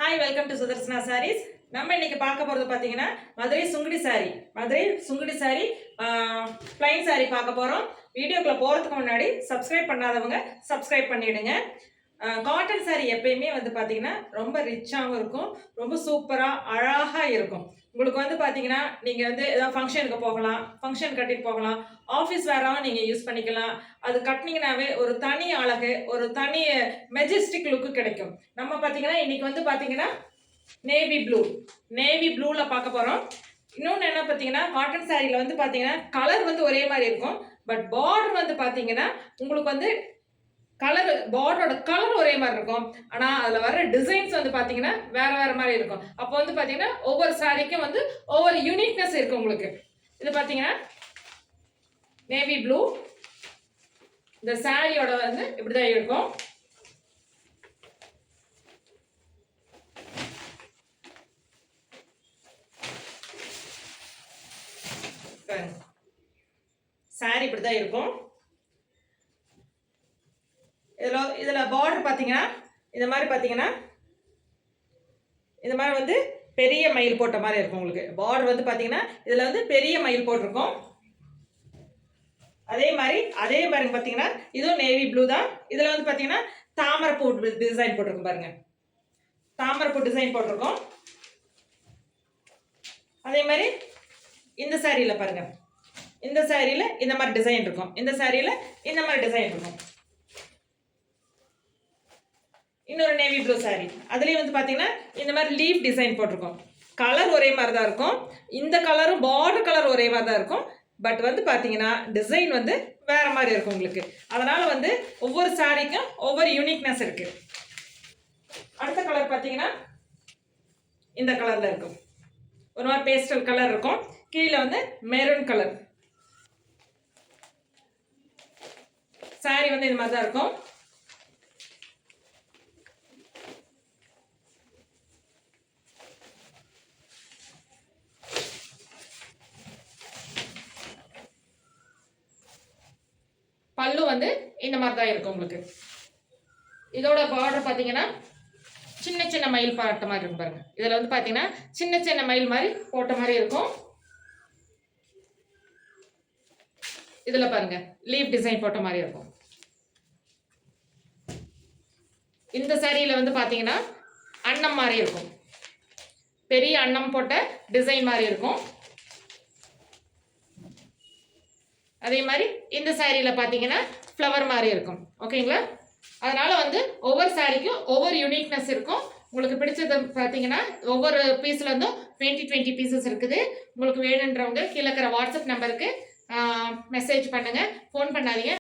Hi, welcome to Sudharsana Sarees. நம்ம இன்னைக்கு பார்க்க போகிறது பார்த்தீங்கன்னா மதுரை சுங்குடி சாரி பிளைன் சாரி பார்க்க போகிறோம். வீடியோக்குள்ள போகிறதுக்கு முன்னாடி சப்ஸ்கிரைப் பண்ணாதவங்க சப்ஸ்கிரைப் பண்ணிவிடுங்க. காட்டன் சாரி எப்பயுமே வந்து பார்த்தீங்கன்னா ரொம்ப ரிச்சாகவும் இருக்கும், ரொம்ப சூப்பராக அழகாக இருக்கும். உங்களுக்கு வந்து பார்த்தீங்கன்னா நீங்கள் வந்து ஏதாவது ஃபங்க்ஷனுக்கு போகலாம், ஃபங்க்ஷன் கட்டிட்டு போகலாம், ஆஃபீஸ் வேறாவும் நீங்கள் யூஸ் பண்ணிக்கலாம். அது கட்டினீங்கன்னாவே ஒரு தனி அழகு, ஒரு தனி மெஜஸ்டிக் லுக்கு கிடைக்கும். நம்ம பார்த்தீங்கன்னா இன்னைக்கு வந்து பார்த்தீங்கன்னா நேவி ப்ளூவில் பார்க்க போகிறோம். இன்னொன்று என்ன பார்த்தீங்கன்னா காட்டன் சாரியில் வந்து பார்த்தீங்கன்னா கலர் வந்து ஒரே மாதிரி இருக்கும், பட் பார்டர் வந்து பார்த்தீங்கன்னா உங்களுக்கு வந்து பார்டரோட கலர் ஒரே மாதிரி இருக்கும். ஆனால் அதில் வர டிசைன்ஸ் வந்து பார்த்தீங்கன்னா வேற மாதிரி இருக்கும். அப்போ வந்து பார்த்தீங்கன்னா ஒவ்வொரு சாரிக்கும் வந்து ஒவ்வொரு யூனிக்னஸ் இருக்கு உங்களுக்கு. இது பார்த்தீங்கன்னா நேவி ப்ளூ. இந்த சாரியோட வந்து இப்படிதான் இருக்கும். சாரி இப்படிதான் இருக்கும். இதுல பார்டர் பார்த்தீங்கன்னா இந்த மாதிரி பார்த்தீங்கன்னா இந்த மாதிரி வந்து பெரிய மயில் போட்ட மாதிரி இருக்கும். உங்களுக்கு பார்டர் வந்து பார்த்தீங்கன்னா இதில் வந்து பெரிய மயில் போட்டிருக்கும். அதே மாதிரி பார்த்தீங்கன்னா இதுவும் நேவி ப்ளூ தான். இதில் வந்து பார்த்தீங்கன்னா தாமரைப்பூ டிசைன் போட்டிருக்கும் பாருங்க, தாமரைப்பூ டிசைன் போட்டிருக்கோம். அதே மாதிரி இந்த சாரியில் பாருங்க, இந்த சாரியில் இந்த மாதிரி டிசைன் இருக்கும், இந்த சாரியில் இந்த மாதிரி டிசைன் இருக்கும். இன்னொரு நேவி ப்ளூ சாரி, அதுலேயும் வந்து பார்த்தீங்கன்னா இந்த மாதிரி லீஃப் டிசைன் போட்டிருக்கோம். கலர் ஒரே மாதிரி தான் இருக்கும். இந்த கலரும் பார்டர் கலர் ஒரே மாதிரி தான் இருக்கும், பட் வந்து பார்த்தீங்கன்னா டிசைன் வந்து வேற மாதிரி இருக்கும் உங்களுக்கு. அதனால வந்து ஒவ்வொரு சாரிக்கும் ஒவ்வொரு யூனிக்னஸ் இருக்கு. அடுத்த கலர் பார்த்தீங்கன்னா இந்த கலர்ல இருக்கும், ஒரு மாதிரி பேஸ்டல் கலர் இருக்கும். கீழே வந்து மெரூன் கலர். சாரி வந்து இந்த மாதிரி தான் இருக்கும். பல்லு வந்து இந்த மாதிரி தான் இருக்கும் உங்களுக்கு. இதோட பார்டர் பார்த்தீங்கன்னா சின்ன சின்ன மயில் போட்ட மாதிரி இருக்கும் பாருங்க. இதில் வந்து பார்த்தீங்கன்னா சின்ன சின்ன மயில் மாதிரி போட்ட மாதிரி இருக்கும். இதில் பாருங்க லீஃப் டிசைன் போட்ட மாதிரி இருக்கும். இந்த சாரியில் வந்து பார்த்தீங்கன்னா அன்னம் மாதிரி இருக்கும், பெரிய அன்னம் போட்ட டிசைன் மாதிரி இருக்கும். அதே மாதிரி இந்த சாரியில் பார்த்தீங்கன்னா ஃப்ளவர் மாதிரி இருக்கும். ஓகேங்களா? அதனால வந்து ஒவ்வொரு சாரிக்கும் ஒவ்வொரு யூனிக்னஸ் இருக்கும். உங்களுக்கு பிடிச்சது பார்த்தீங்கன்னா ஒவ்வொரு பீஸ்ல இருந்தும் 20 பீசஸ் இருக்குது. உங்களுக்கு வேணுன்றவங்க கீழே இருக்கிற வாட்ஸ்அப் நம்பருக்கு மெசேஜ் பண்ணுங்க, ஃபோன் பண்ணாதீங்க.